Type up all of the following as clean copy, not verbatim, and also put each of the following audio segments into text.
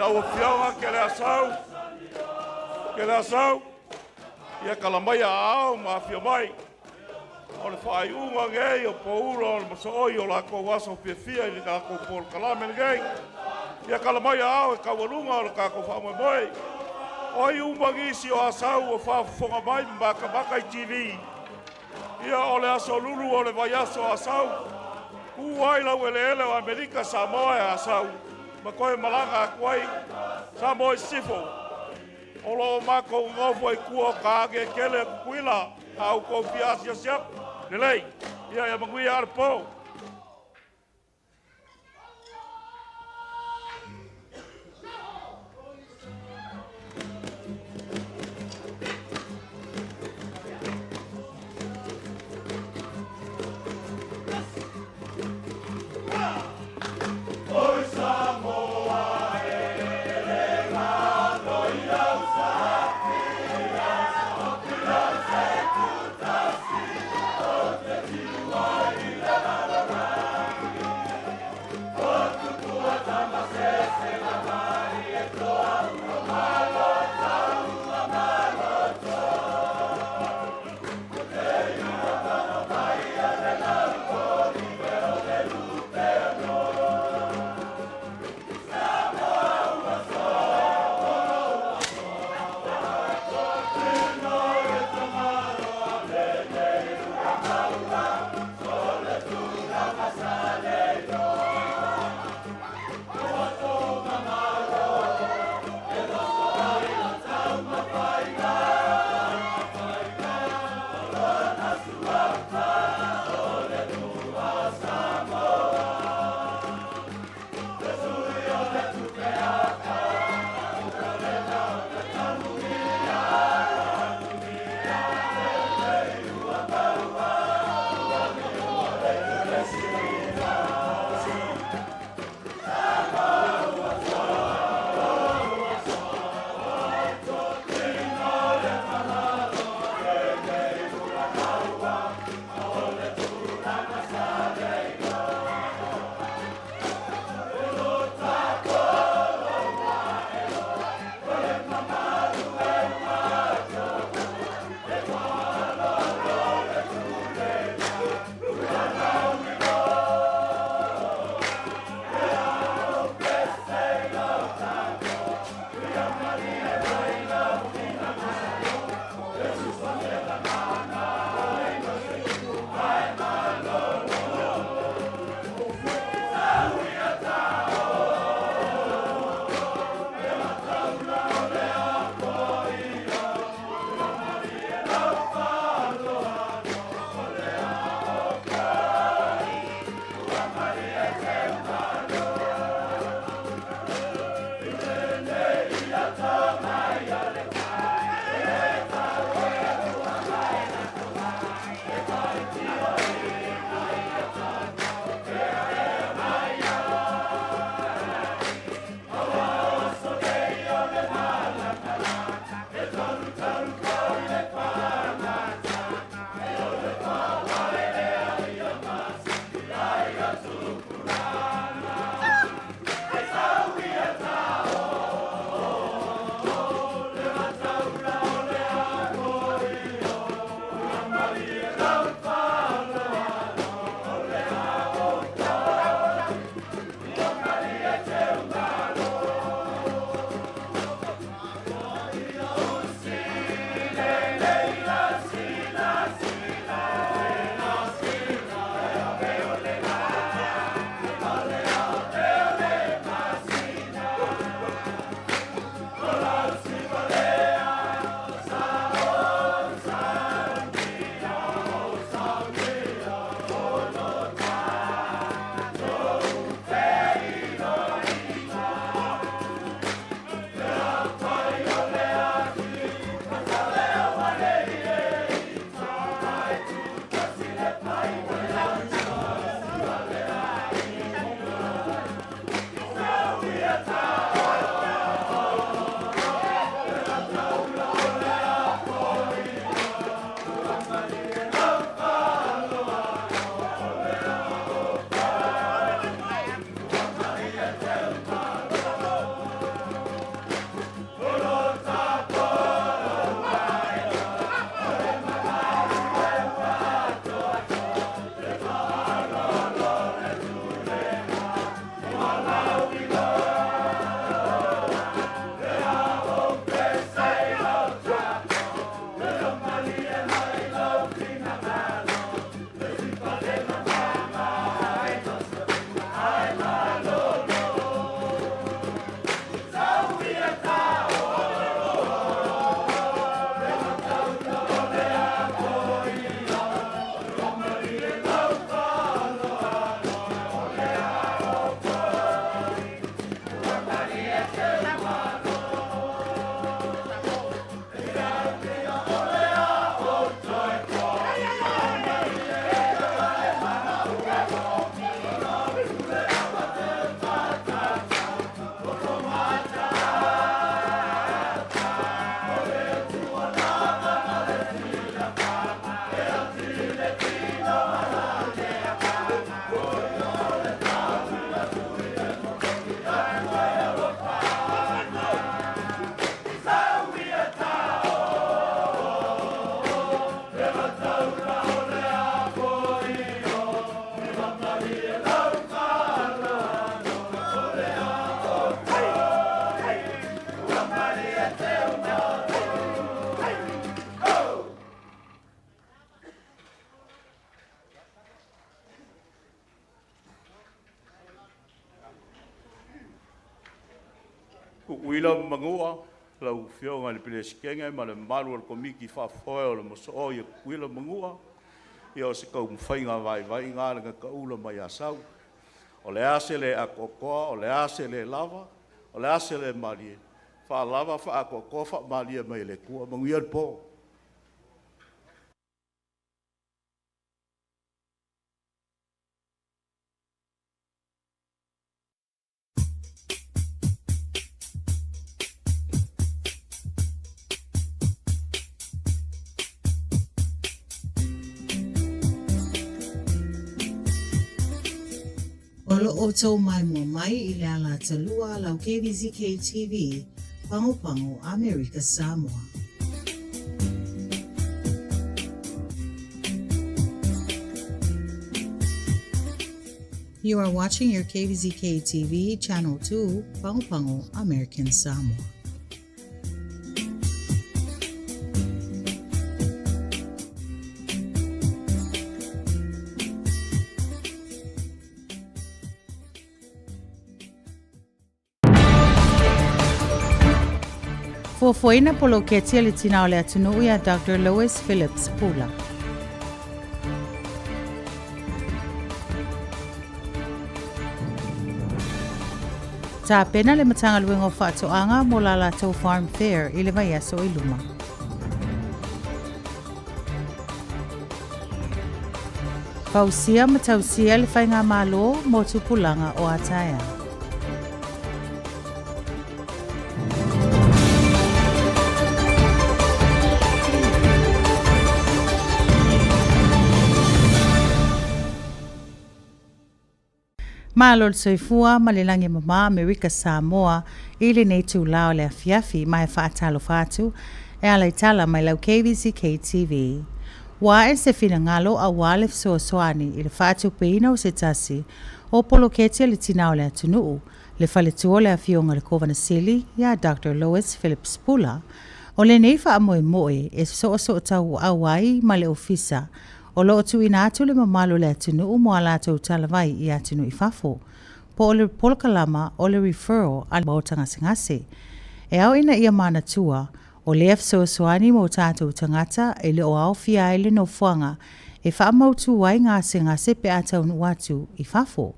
ua whionga ke le asau. Ke le asau. Ia kalamaya ao ma whio mai. O le whai unga ngei o poura o le masooi o lako waso whiawhia i le kako pol kalame ngei. Ia kalamaya ao e kawarunga o le kako whamoe moe. Oi umagisi o asau o whafonga mai maka i TV. Ia o le aso lulu o le vai aso asau. Kuai lau ele o Amerika Samoa e asau. Ma koe malanga a kuai Samoa sifo. O lo mako ngofu ai kua ka age kele kuila. Au kou fiasi o siap. Nelei. Ia mangui arpo. La Kuila mangua lau fionga le pile sikenga ma le malu le komiki fa foil le moso ye kuila mangua ia o se kau mwhainga vai ngā renga ka ula mai a sau. O le ase le akokoa, o le ase le lava, o le ase le malie. Wha lava, wha akokoa, wha malie mai le kua, manguia le po. Olo oto mai mo mai I le ala talua lau Kvzk Tv, Pango America Samoa. You are watching your Kvzk TV, Channel 2, Pango American Samoa. Fofoina polo ketia le tina le atunu ia Dr. Lois Phillips Pula. Ta pena le matanga luengo whaatoanga mo la Latou Farm Fair I le vai aso I luma. Pausia matausia le whainga malo mo tupulanga o ataya. Malo le soifua ma le langi mama America Samoa I le nei tūlao le afiafi mai whaatalo whātu e ala itala mai lau Kvzk TV. Wa e se fina ngalo a wale soasoani I le whātu peina o se tasi o polo ketia le tinao le atunuu le whaletua le afionga le kovana sili ia Dr. Lois Phillips Pula o le nei wha amoe moe e so tau awai ma le ofisa o loo tu ina atu le mamalo le atunu mo ala tau talawai I atunu I fafo. Po o le polokalama o le referral al mautanga singase. E au ina ia mana tua o le soani mo tātou tangata e le o au fia ele no fuanga e wha mautu wai ngā singase pe atau nuatu I fafo.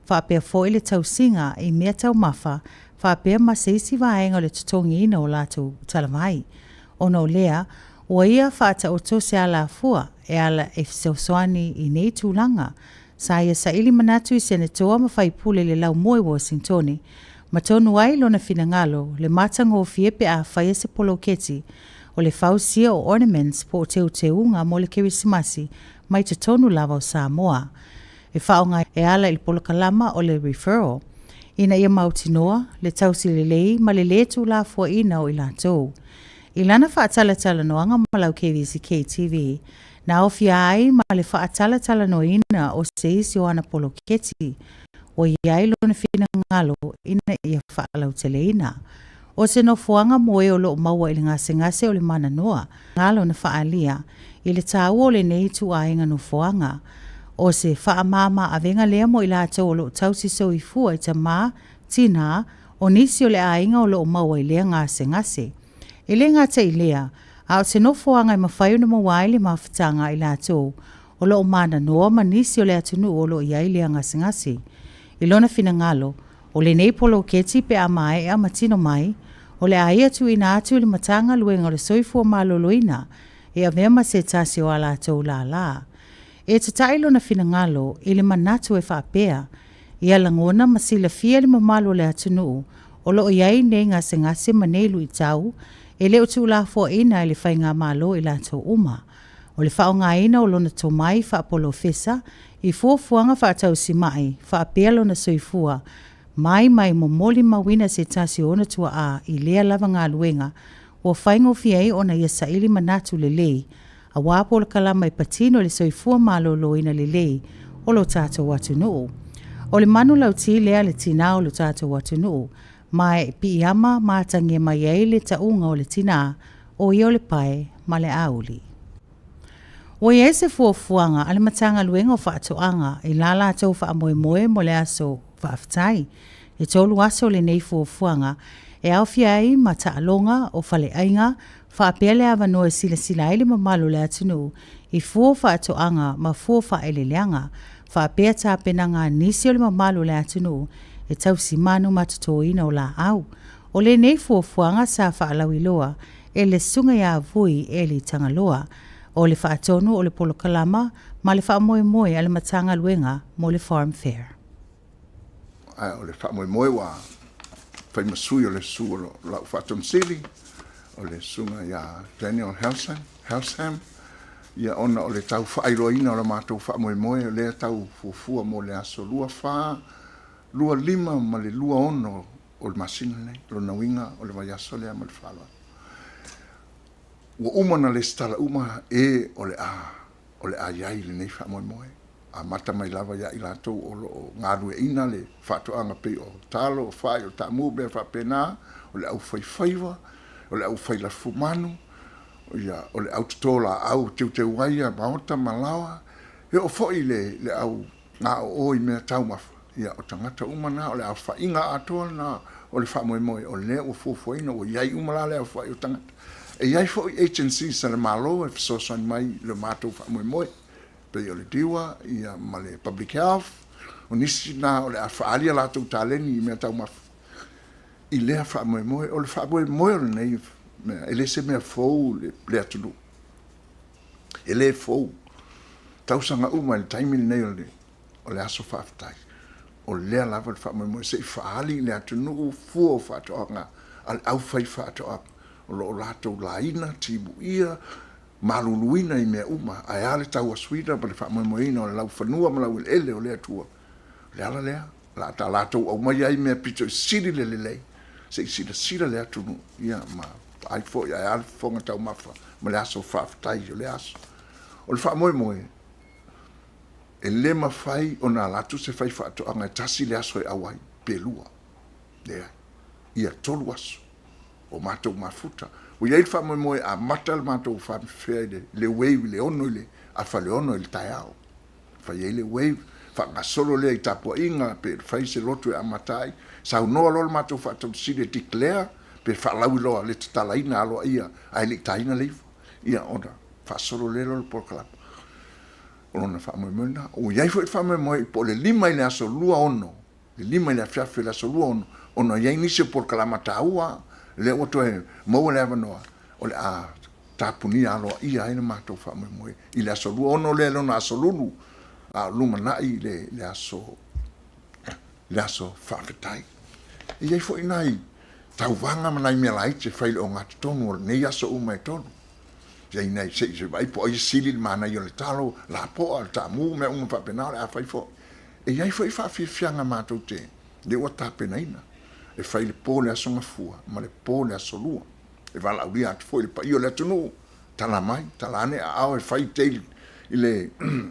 Wha pia fo ele tau singa I mea tau mafa, wha pia maseisi vaenga le tutongi ina o latou talawai. Ono lea, ua ia whaata o tose ala fua e ala e soani I nei tūlanga. Sa ia sa ili manatu I senatoa ma whaipule le lau moe Washingtoni. Ma tonu ai lona finangalo le matango o fiepe a whaia se poloketi o le whausia o ornaments po o teu unga mo le kerisimasi mai te tonu lava o Samoa. E whaonga e ala il polokalama o le referral. Ina ia mautinoa le tausi le lei ma le letu la fua ina o ilatou. Ilana whaatala noanga malau Kvzk TV. Na ofia ai ma le whaatala no ina o se isi o ana poloketi. O iai lona fina ngalo ina ia whaalau tele ina. O se no fuanga moe o loo maua ili ngase o le mana noa. Ngalo na whaalia. Ile tāu o le nei tu ainga no fuanga. O se whaamama a venga lea mo ila ato o loo tausi so I fua I ta maa, tina, o nisi o le ainga o loo maua I lea ngase. Ile ngata I lea, a o se no fuanga I mawhai na mawaile mawhatanga I lato, o loo mana noa manisi o le atunu o loo iai lea ngase. Ilona fina ngalo, o le nei polo keti pe a mai e a matino mai, o le aia tu ina atu le matanga luenga o le soifua maloloina, e a vema se tasi o ala tau la. E te tailona fina ngalo, ile manatu e whaapea, ia langona masila fia le mamalo le atunu, o loo iai nei ngase manelu I tau, e leo tu la fo ina I le whainga malo I lato uma. O le whaonga ina o lona tō mai whaapolo fesa, I fuafuanga whaatau si mai, whaapea lona soifua, mai momoli mawina se tasi ona tua a I lea lava ngā luenga, o whaingo fiei ona ia saili manatu le lei, a wapo le kalama I patino le soifua malo loina le lei, o lo tātou watu nuu. O le manu lauti lea le tina o lo tātou watu nuu, mai pi ama mātangia mai ei le taunga o le tina, o i o le pai ma le auli. O i ese fuafuanga ale matanga luenga o whaatoanga I lala tau wha moe mo le aso whaaftai. E tolu aso le nei fuafuanga e au fiai ma taalonga o fale ainga whaapea le awa noa sila ele mamalu le atunu i fua whaatoanga ma fua whaeleleanga whaapea tā penanga nisi o le mamalu le atunu e tausi manu matatoina o la au o le nei fuafuanga sa whaalauiloa e le sunga ia vui e li tangaloa o le whaatonu o le polokalama ma le whaamoemoe a le matanga luenga mo le farm fair. O le whaamoemoe wa whaimasui o le su o lau whaatonsili o le sunga ia Daniel Helsham ia ona o le tau whaairoina o le mātou whaamoemoe o le tau fuafua mo le aso lua lima ma le lua ono o le masina nei, lo nawinga o le vaiaso lea ma le whalua. Ua umana le stala e o le a iai le nei whaamoemoe. A mata mai lava ia i lātou o ngā rue ina le whaatoanga pe o talo, o whai, o tamu, bea whapena, o le au whaiwhaiwa, o le au whailafu manu, o le au tutola au teu waia, maota, malawa, e o foi le au ngā o i mea tau mafa. Ia o tangata umana, o le au whainga atoa na, o le whaamoemoe, o le o fuafuaina, o iai umala le au whai o tangata. E iai foi agency sa le malo, e fisosan mai le mātou whaamoemoe. Pe o le diwa, ia ma le public health, o nisi na o le a whaalia lātou tāleni i mea tau mafa. I lea whaamoemoe, o le whaamoemoe o le nei, e le se mea fōu le atunu. E le fōu. Tausanga uma le taimini nei o le aso whaafitai. O lea lava le whaamoemoe, se i whaali le atunu fua o whaatoanga, al au whai whaatoanga. O lo lātou laina, tibu ia, maluluina i mea uma, ai ale tau a suida, pa le whaamoemoeina o le lau whanua ma lau ele o lea tua. Le ala lea, la ta lātou au mai ai mea pito i siri le lei, se i sira lea tunu, ia ma, ai fo, ai ale fonga tau mafa, ma le aso whaafitai o le aso. O le whaamoemoe, e le mawhai o nā lātou se whai whaatoanga, tasi le aso e awai, pelua, lea, ia tolu aso. O mātou mafuta. O iai whaamoemoe a mata le mātou whaamwhea le wave le ono le, a whale ono le tai ao. Whai le wave, whaangasolo lea i tapua inga, pe whai se lotu e amatai, sa unoa lo le mātou whaatou sire declare, pe whaalawi loa le tatalaina aloa ia, ai le taina leifu. Ia ona, whaasolo le lo le porkalapa. O lona whaamoemoe na, o iai whaamoemoe, po le lima i le aso lua ono, le lima i le awhiawhi le aso lua ono, ono iai nisi o porkalama taua, le oto e mau le avanoa o le a tapuni aloa ia aina mātou whaamoemoe i le aso lua ono le lona aso lulu a luma nai le aso whaafetai i ei fo inai tau vanga manai mea laite whaile o ngāti tonu o nei aso uma e tonu ia inai se vai po ai sili manai o le talo la po al tamu me uma whapena le a whai fo e iai fo i whaafianga mātou te le ua tāpena ina e fai le pole aso ngafua, ma le pole aso lua. E wala ulia atu fo, pa io le atunu, tala mai, tala ane a au e fai teili, i le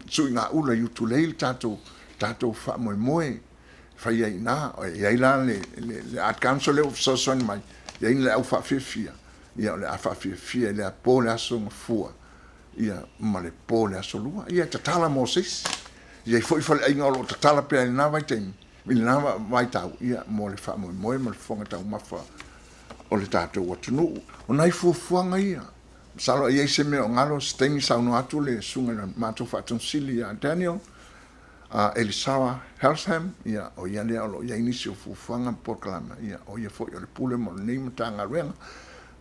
sui ngā ula yutu leil tātou whaamoemoe, fai ai nā, e ai la le art council leo fisosoni mai, e ai le au whaafifia, ia le a whaafifia, le a pole aso ngafua, ia ma le pole aso lua, ia tatala Moses, ia i fo i fale ai ngolo tatala pia i nā vai teimi, mi lava vai tau ia mo le whaamoemoe ma le whonga tau mafa o le tātou atunu. O nai fuafuanga ia. Salo i eise me o ngalo stengi sauno atu le sunga na mātou whaatonsili a Daniel, Elisawa Helsham, ia o ia lea o ia inisi o fuafuanga porkalama, ia o ia fo i o le pule mo le neima tanga ruenga,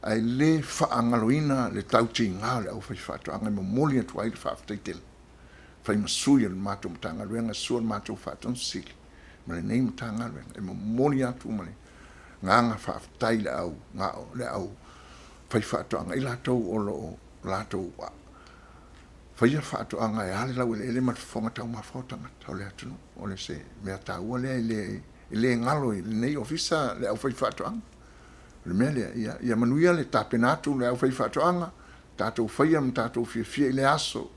ai le whaangaloina le tauti ngā le au whai whaatoanga mo moli atu ai le whaaftaitele. Whai masui le mātou tanga ruenga sua le mātou whaatonsili. Ma le neima tanga ruenga, e mo moli atu ma le nganga whaaftai le au whai whaatoanga i lātou o lo lātou wa. Whai whaatoanga e ale lau ele mat whonga tau mawhaotanga tau le atunu, o le se mea tāua lea i le ngalo i le nei ofisa le au whai whaatoanga. Le mea lea, ia manuia le tāpenatu le au whai whaatoanga, tātou whaiam, tātou fia i le aso,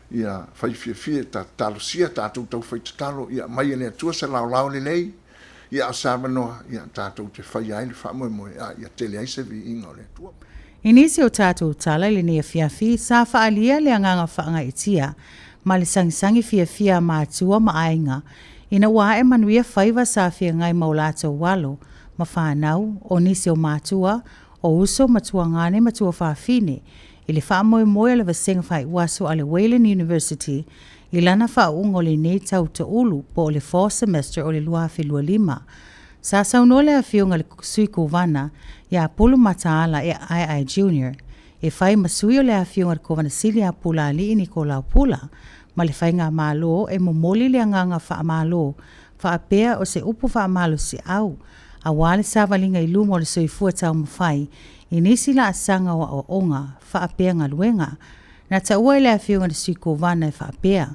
ia fai fia talosia tātou tau whai tatalo, ia mai le atua sa lau le lei, ia asama noa, ia tātou te whai ai le whamoemoe, ia tele aise vi inga o le atua. Inisi o tātou tala le nia fiafi, sa whaalia le anganga whaanga itia, ma le sangisangi fiafia ma atua ma ainga, Ina wa e manuia whaiva sa fia ngai maulato walo, ma whanau, o nisi o mātua, o uso matua ngane matua whawhine, i le wha moe le vasenga whai waso ale Wayland University, i lana wha ungo le nei tau te ulu po le 4 semester o le luafi lua lima. Sa saunole a whiunga le sui kuvana, ia pulu mataala e ai junior, e whai masui o le a whiunga le kovana sili a pula ali ini ko lau pula, ma le whai ngā mālo e momoli le anganga wha mālo, wha apea o se upu wha mālo si au, a wale sa walinga i lumo le sui fua tau mawhai, i nisi la asanga o onga, wha apea ngā luenga, na ta ua le a whiunga le sui kuvana e wha apea,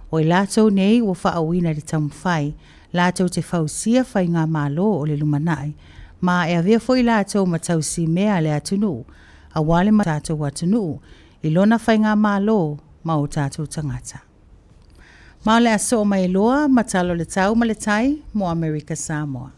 o i lātou nei o wha awina le tau mawhai, lātou te whausia whai ngā mālo o le lumanai, ma e avea fo i lātou ma tau si mea le atunu, a wale ma tātou atunu, i lona whai ngā mālo ma o tātou tangata. Ma le aso o mai loa, ma talo le tau ma le tai, mo Amerika Samoa.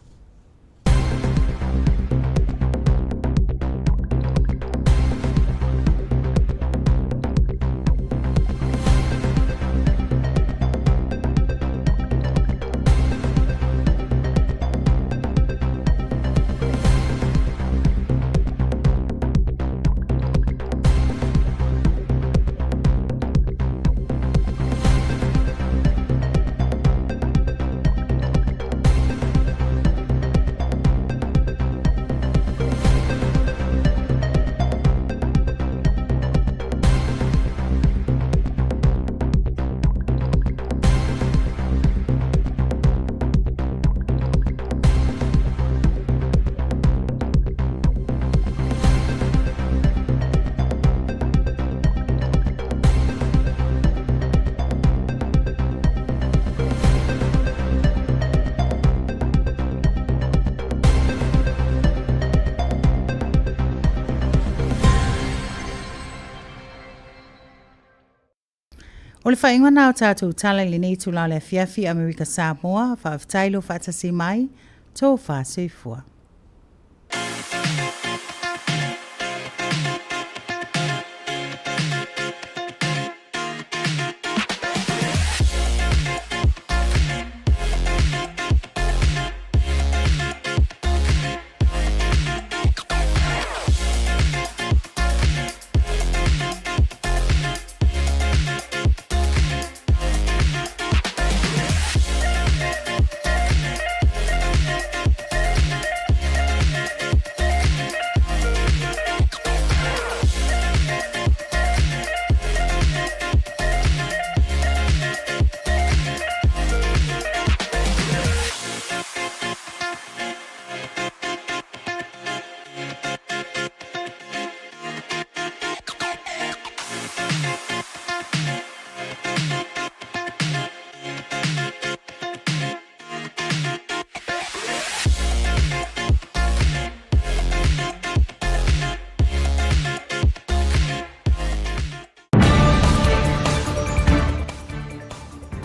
O le whainga nā o tātou tala li nei tūlau le fiafi Amerika Samoa, whaaftailo whaatasi mai, tō whaasuifua.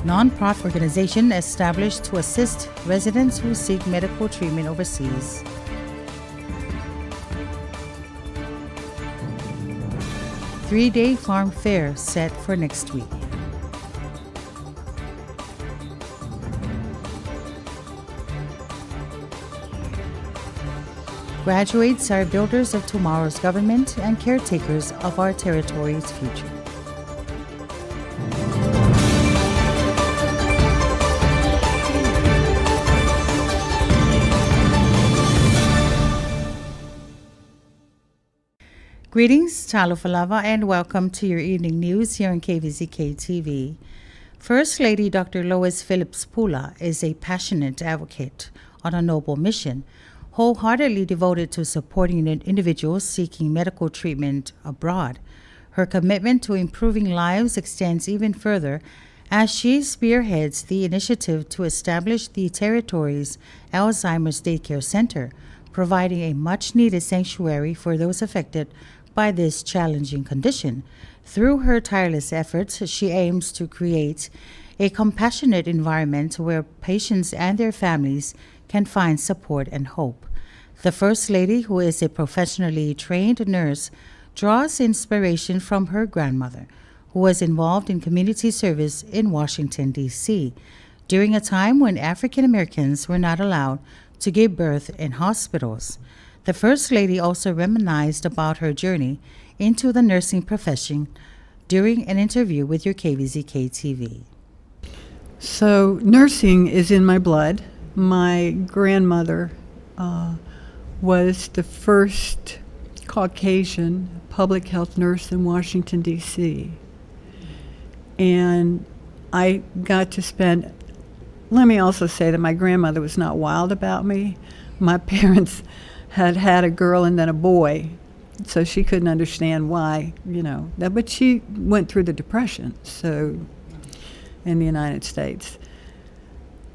Non-profit organization established to assist residents who seek medical treatment overseas. Three-day farm fair set for next week. Graduates are builders of tomorrow's government and caretakers of our territory's future. Greetings, talo falava, and welcome to your evening news here on Kvzk TV. First Lady Dr. Lois Phillips Pula is a passionate advocate on a noble mission, wholeheartedly devoted to supporting individuals seeking medical treatment abroad. Her commitment to improving lives extends even further as she spearheads the initiative to establish the territory's Alzheimer's Daycare Center, providing a much-needed sanctuary for those affected by this challenging condition. Through her tireless efforts, she aims to create a compassionate environment where patients and their families can find support and hope. The First Lady, who is a professionally trained nurse, draws inspiration from her grandmother, who was involved in community service in Washington, D.C. during a time when African Americans were not allowed to give birth in hospitals. The First Lady also reminisced about her journey into the nursing profession during an interview with your KVZK TV. So nursing is in my blood. My grandmother was the first Caucasian public health nurse in Washington, D.C. And I got to spend, let me also say that my grandmother was not wild about me. My parents had had a girl and then a boy, so she couldn't understand why, that, but she went through the Depression, so, in the United States.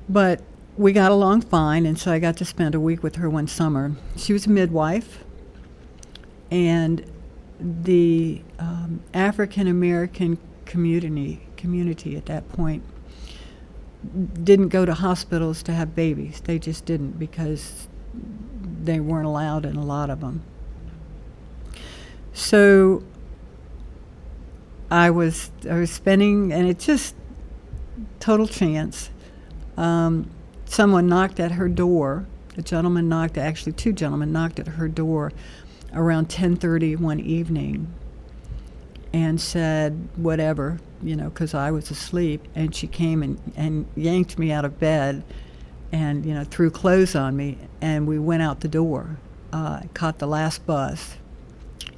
But we got along fine, and so I got to spend a week with her one summer. She was a midwife, and the African American community at that point didn't go to hospitals to have babies. They just didn't, because they weren't allowed in a lot of them. So I was spending, and it's just total chance. Someone knocked at her door. Two gentlemen knocked at her door around 10:30 one evening and said whatever, because I was asleep. And she came and yanked me out of bed and, threw clothes on me. And we went out the door, caught the last bus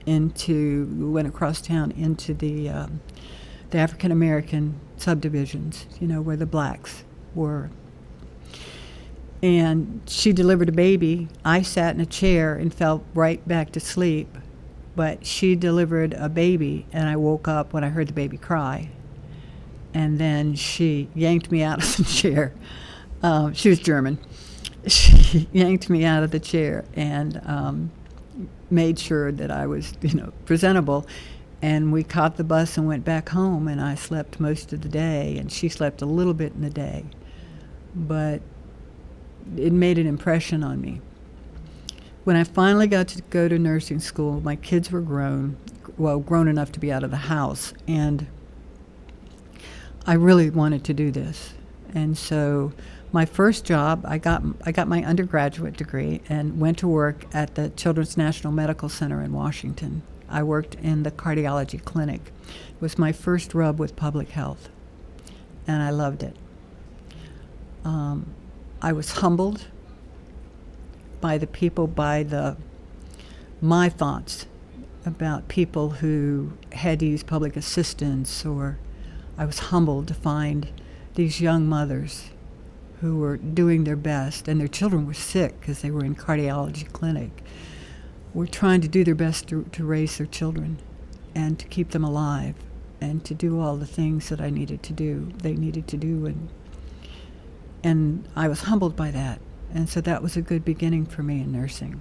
we went across town into the African American subdivisions, where the blacks were. And she delivered a baby. I sat in a chair and fell right back to sleep. But she delivered a baby, and I woke up when I heard the baby cry. And then she yanked me out of the chair. She was German. She yanked me out of the chair and made sure that I was, presentable. And we caught the bus and went back home, and I slept most of the day, and she slept a little bit in the day. But it made an impression on me. When I finally got to go to nursing school, my kids were grown enough to be out of the house, and I really wanted to do this. And so my first job, I got my undergraduate degree and went to work at the Children's National Medical Center in Washington. I worked in the cardiology clinic. It was my first rub with public health, and I loved it. I was humbled by the people, my thoughts about people who had to use public assistance, or I was humbled to find these young mothers who were doing their best, and their children were sick because they were in cardiology clinic, were trying to do their best to raise their children and to keep them alive and to do all the things that they needed to do, and I was humbled by that. And so that was a good beginning for me in nursing.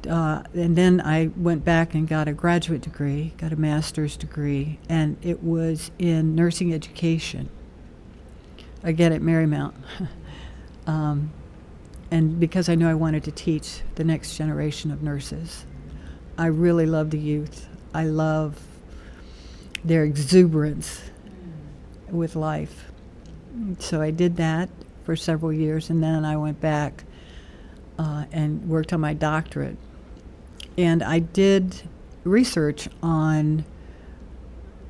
And then I went back and got a graduate degree, got a master's degree, and it was in nursing education, again at Marymount. And because I knew I wanted to teach the next generation of nurses. I really love the youth. I love their exuberance with life. So I did that for several years, and then I went back and worked on my doctorate. And I did research on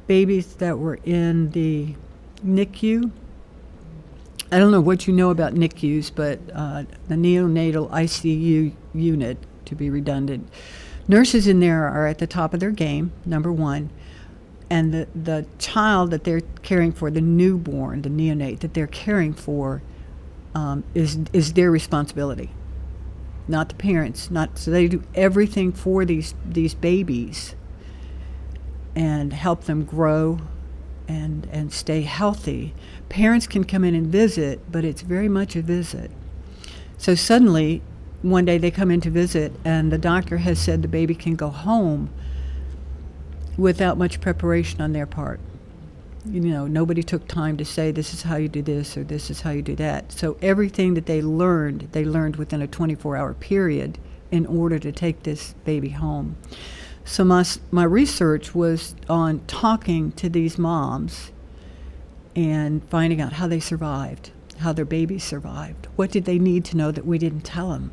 babies that were in the NICU. I don't know what you know about NICUs, but the neonatal ICU unit, to be redundant. Nurses in there are at the top of their game, number one. And the child that they're caring for, the newborn, the neonate that they're caring for, is their responsibility, not the parents. So they do everything for these babies and help them grow and stay healthy. Parents can come in and visit, but it's very much a visit. So suddenly, one day they come in to visit, and the doctor has said the baby can go home without much preparation on their part. Nobody took time to say, this is how you do this, or this is how you do that. So everything that they learned within a 24-hour period in order to take this baby home. So my research was on talking to these moms and finding out how they survived, how their babies survived. What did they need to know that we didn't tell them?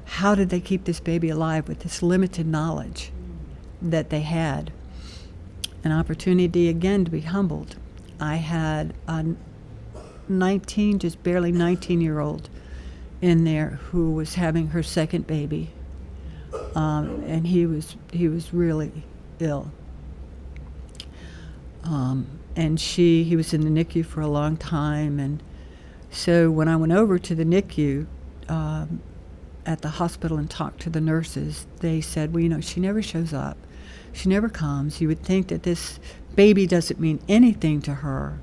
How did they keep this baby alive with this limited knowledge that they had? An opportunity again to be humbled. I had a just barely 19-year-old in there who was having her second baby, and he was really ill. And he was in the NICU for a long time, and so when I went over to the NICU at the hospital and talked to the nurses, they said, well, she never shows up. She never comes. You would think that this baby doesn't mean anything to her.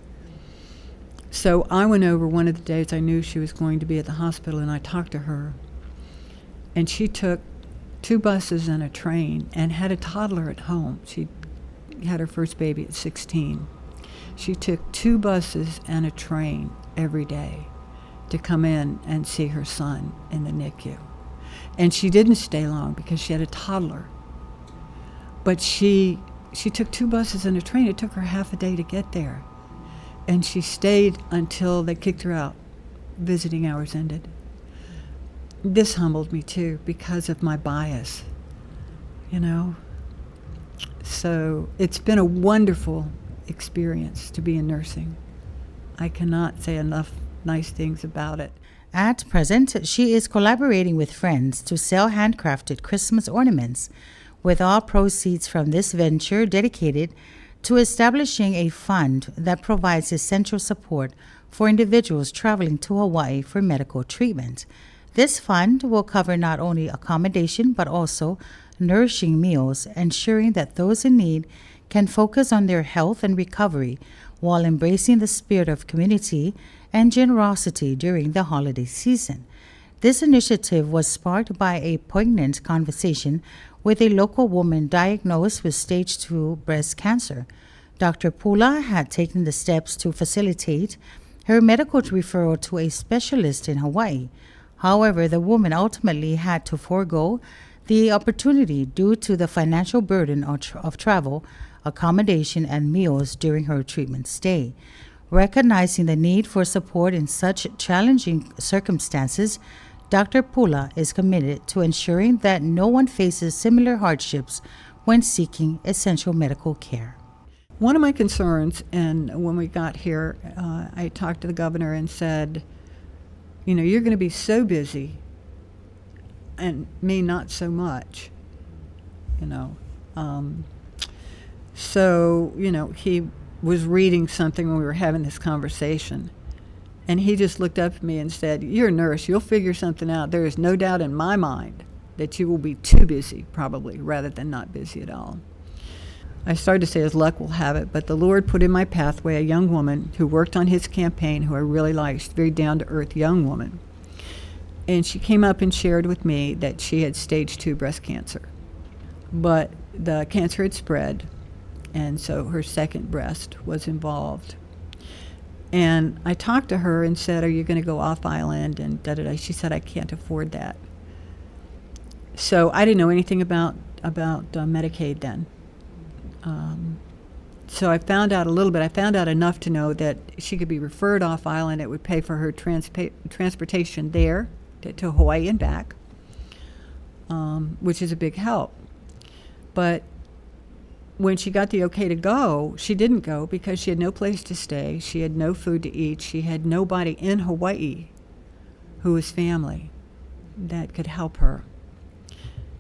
So I went over one of the days I knew she was going to be at the hospital, and I talked to her. And she took 2 buses and a train and had a toddler at home. She had her first baby at 16. She took 2 buses and a train every day to come in and see her son in the NICU. And she didn't stay long because she had a toddler. But she took 2 buses and a train. It took her half a day to get there. And she stayed until they kicked her out. Visiting hours ended. This humbled me too because of my bias, So it's been a wonderful experience to be in nursing. I cannot say enough nice things about it. At present, she is collaborating with friends to sell handcrafted Christmas ornaments, with all proceeds from this venture dedicated to establishing a fund that provides essential support for individuals traveling to Hawaii for medical treatment. This fund will cover not only accommodation but also nourishing meals, ensuring that those in need can focus on their health and recovery while embracing the spirit of community and generosity during the holiday season. This initiative was sparked by a poignant conversation with a local woman diagnosed with stage 2 breast cancer. Dr. Pula had taken the steps to facilitate her medical referral to a specialist in Hawaii. However, the woman ultimately had to forego the opportunity due to the financial burden of travel, accommodation, and meals during her treatment stay. Recognizing the need for support in such challenging circumstances, Dr. Pula is committed to ensuring that no one faces similar hardships when seeking essential medical care. One of my concerns, and when we got here, I talked to the governor and said, you're going to be so busy, and me not so much, So, he was reading something when we were having this conversation. And he just looked up at me and said, you're a nurse, you'll figure something out. There is no doubt in my mind that you will be too busy, probably, rather than not busy at all. I started to say, as luck will have it, but the Lord put in my pathway a young woman who worked on his campaign, who I really liked. She's a very down-to-earth young woman. And she came up and shared with me that she had stage 2 breast cancer. But the cancer had spread, and so her second breast was involved. And I talked to her and said, are you going to go off island? And da-da-da. She said, I can't afford that. So I didn't know anything about Medicaid then. So I found out a little bit. I found out enough to know that she could be referred off island. It would pay for her transportation there to Hawaii and back, which is a big help. But when she got the okay to go, she didn't go because she had no place to stay. She had no food to eat. She had nobody in Hawaii who was family that could help her.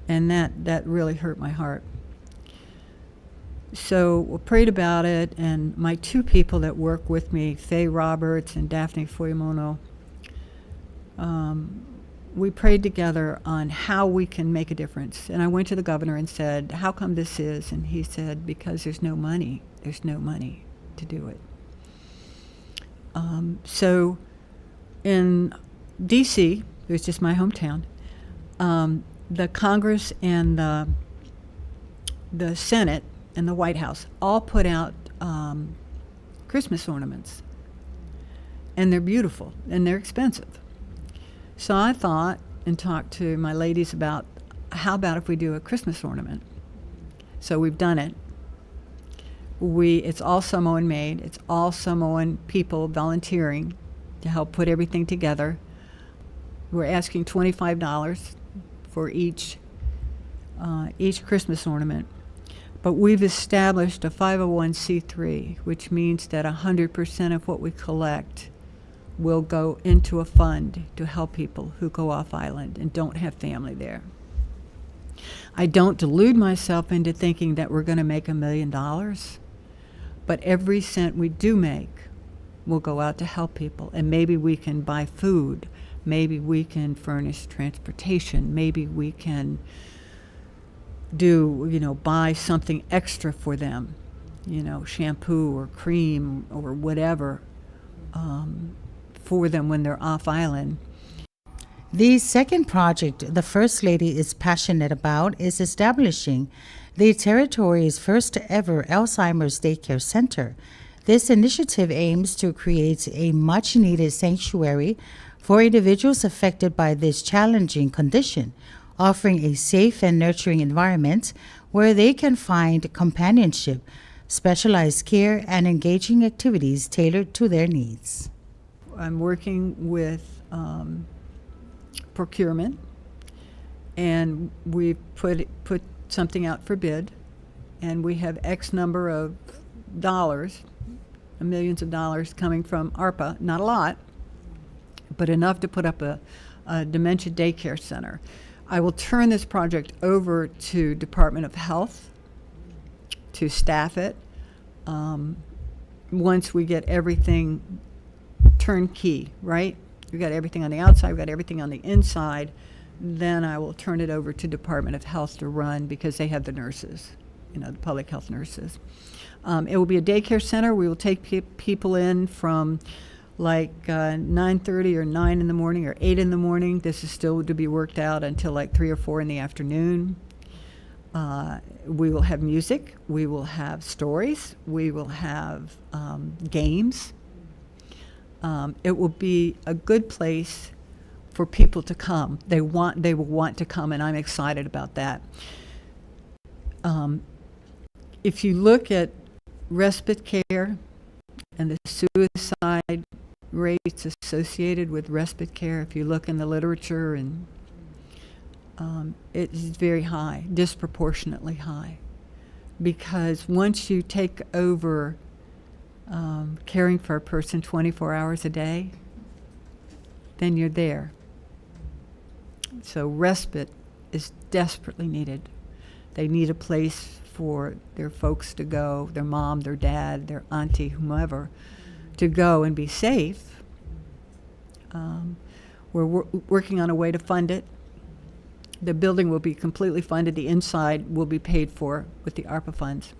And that really hurt my heart. So we prayed about it, and my 2 people that work with me, Faye Roberts and Daphne Fuimono, we prayed together on how we can make a difference. And I went to the governor and said, how come this is? And he said, because there's no money. There's no money to do it. So in D.C., it was just my hometown, the Congress and the Senate and the White House all put out Christmas ornaments. And they're beautiful, and they're expensive. So I thought and talked to my ladies about, how about if we do a Christmas ornament? So we've done it. It's all Samoan made. It's all Samoan people volunteering to help put everything together. We're asking $25 for each Christmas ornament. But we've established a 501c3, which means that 100% of what we collect will go into a fund to help people who go off island and don't have family there. I don't delude myself into thinking that we're going to make $1 million, but every cent we do make will go out to help people. And maybe we can buy food, maybe we can furnish transportation, maybe we can buy something extra for them, shampoo or cream or whatever, for them when they're off island. The second project the First Lady is passionate about is establishing the territory's first ever Alzheimer's Daycare Center. This initiative aims to create a much-needed sanctuary for individuals affected by this challenging condition, offering a safe and nurturing environment where they can find companionship, specialized care, and engaging activities tailored to their needs. I'm working with procurement, and we put something out for bid, and we have X number of dollars, millions of dollars coming from ARPA, not a lot, but enough to put up a dementia daycare center. I will turn this project over to Department of Health to staff it. Once we get everything turnkey, right? We've got everything on the outside, we've got everything on the inside, then I will turn it over to Department of Health to run, because they have the nurses, the public health nurses. It will be a daycare center. We will take people in from 9:30 or 9 in the morning or 8 in the morning. This is still to be worked out until 3 or 4 in the afternoon. We will have music. We will have stories. We will have games. It will be a good place for people to come. They will want to come, and I'm excited about that. If you look at respite care and the suicide rates associated with respite care, if you look in the literature, and it is very high, disproportionately high, because once you take over caring for a person 24 hours a day, then you're there. So respite is desperately needed. They need a place for their folks to go, their mom, their dad, their auntie, whomever, to go and be safe. We're working on a way to fund it. The building will be completely funded. The inside will be paid for with the ARPA funds.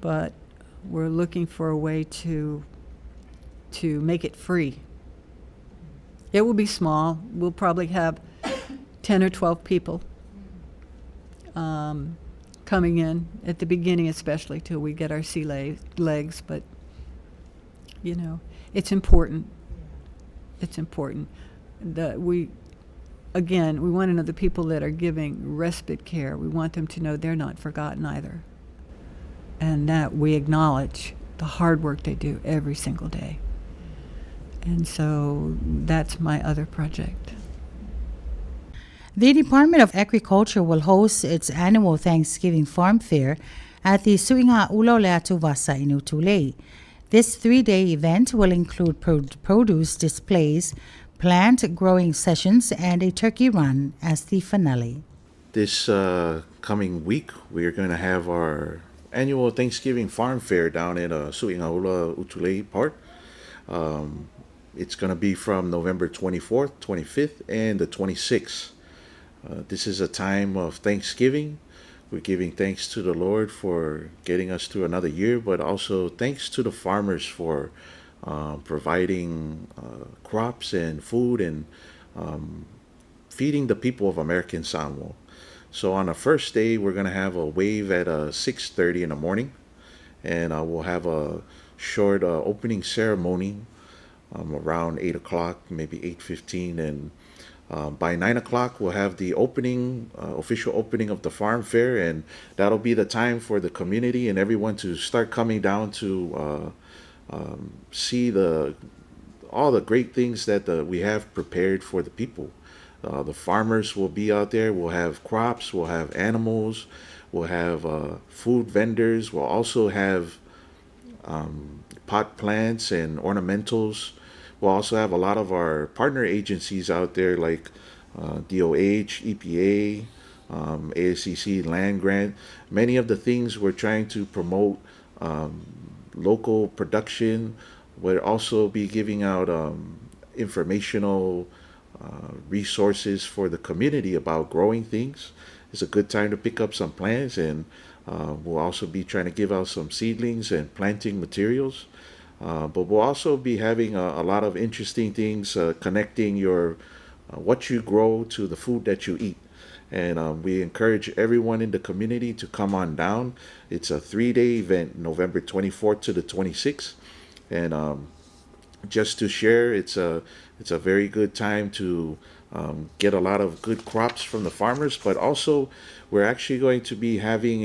But we're looking for a way to make it free. It will be small. We'll probably have 10 or 12 people coming in at the beginning, especially till we get our sea legs. But, it's important. It's important. We want to know the people that are giving respite care. We want them to know they're not forgotten either, and that we acknowledge the hard work they do every single day. And so that's my other project. The Department of Agriculture will host its annual Thanksgiving Farm Fair at the Suinga Uloleatu Vasa in Utulei. This 3-day event will include produce displays, plant growing sessions, and a turkey run as the finale. This coming week, we are going to have our annual Thanksgiving Farm Fair down in Suingaula Utulei Park. It's going to be from November 24th, 25th, and the 26th. This is a time of Thanksgiving. We're giving thanks to the Lord for getting us through another year, but also thanks to the farmers for providing crops and food and feeding the people of American Samoa. So on the first day, we're going to have a wave at 6:30 in the morning, and we'll have a short opening ceremony around 8 o'clock, maybe 8:15, and By 9 o'clock, we'll have the opening, official opening of the farm fair, and that'll be the time for the community and everyone to start coming down to see all the great things that we have prepared for the people. The farmers will be out there. We'll have crops. We'll have animals. We'll have food vendors. We'll also have pot plants and ornamentals. We'll also have a lot of our partner agencies out there like DOH, EPA, ASCC, Land Grant. Many of the things we're trying to promote local production. We'll also be giving out informational resources for the community about growing things. It's a good time to pick up some plants, and we'll also be trying to give out some seedlings and planting materials. But we'll also be having a lot of interesting things connecting your what you grow to the food that you eat. And we encourage everyone in the community to come on down. It's a 3-day event, November 24th to the 26th. And just to share, it's a very good time to get a lot of good crops from the farmers, but also we're actually going to be having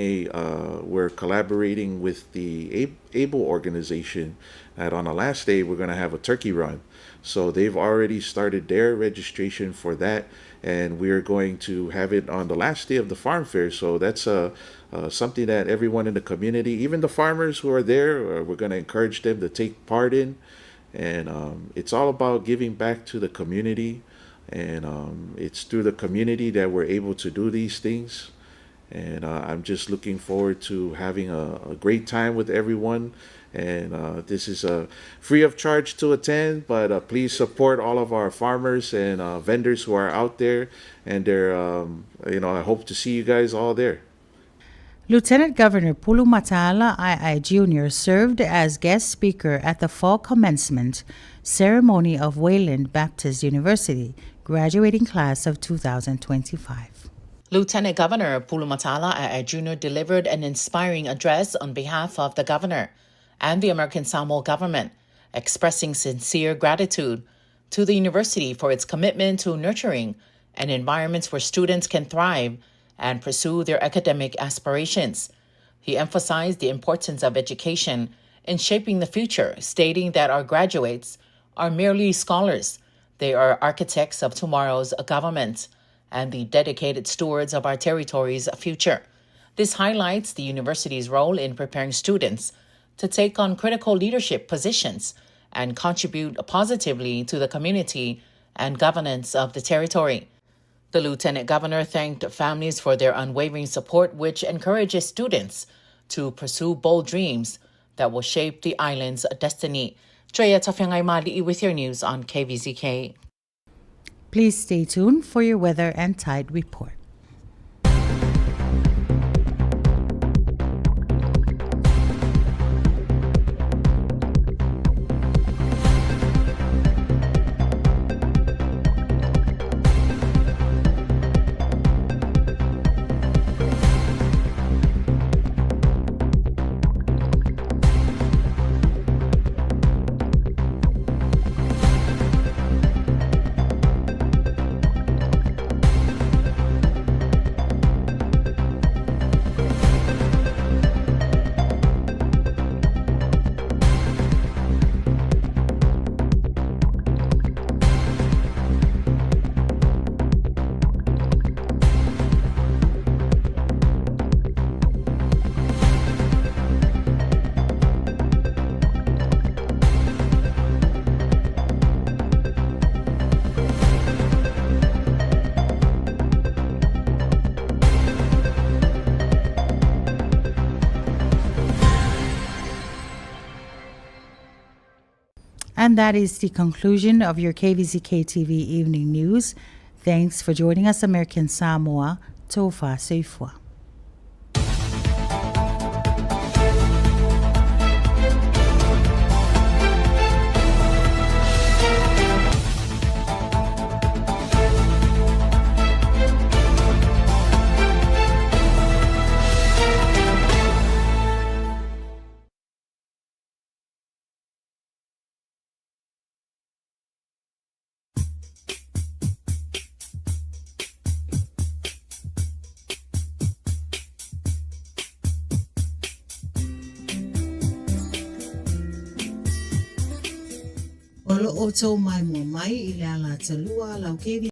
we're collaborating with the ABLE organization, that on the last day we're going to have a turkey run. So they've already started their registration for that, and we're going to have it on the last day of the farm fair. So that's something that everyone in the community, even the farmers who are there, we're going to encourage them to take part in. And it's all about giving back to the community, and it's through the community that we're able to do these things. And I'm just looking forward to having a great time with everyone. And this is free of charge to attend, but please support all of our farmers and vendors who are out there. And I hope to see you guys all there. Lieutenant Governor Pulu Matala II Jr. served as guest speaker at the fall commencement ceremony of Wayland Baptist University, graduating class of 2025. Lieutenant Governor Pulu Matala II Jr. delivered an inspiring address on behalf of the governor and the American Samoa government, expressing sincere gratitude to the university for its commitment to nurturing an environment where students can thrive and pursue their academic aspirations. He emphasized the importance of education in shaping the future, stating that our graduates are merely scholars. They are architects of tomorrow's government and the dedicated stewards of our territory's future. This highlights the university's role in preparing students to take on critical leadership positions and contribute positively to the community and governance of the territory. The Lieutenant Governor thanked families for their unwavering support, which encourages students to pursue bold dreams that will shape the island's destiny. Treya Tafyangay Mali'i with your news on KVZK. Please stay tuned for your weather and tide report. And that is the conclusion of your KVZK TV evening news. Thanks for joining us, American Samoa. Tofa Seifua. Olo o tau mai mo mai I le ala talua lau KVC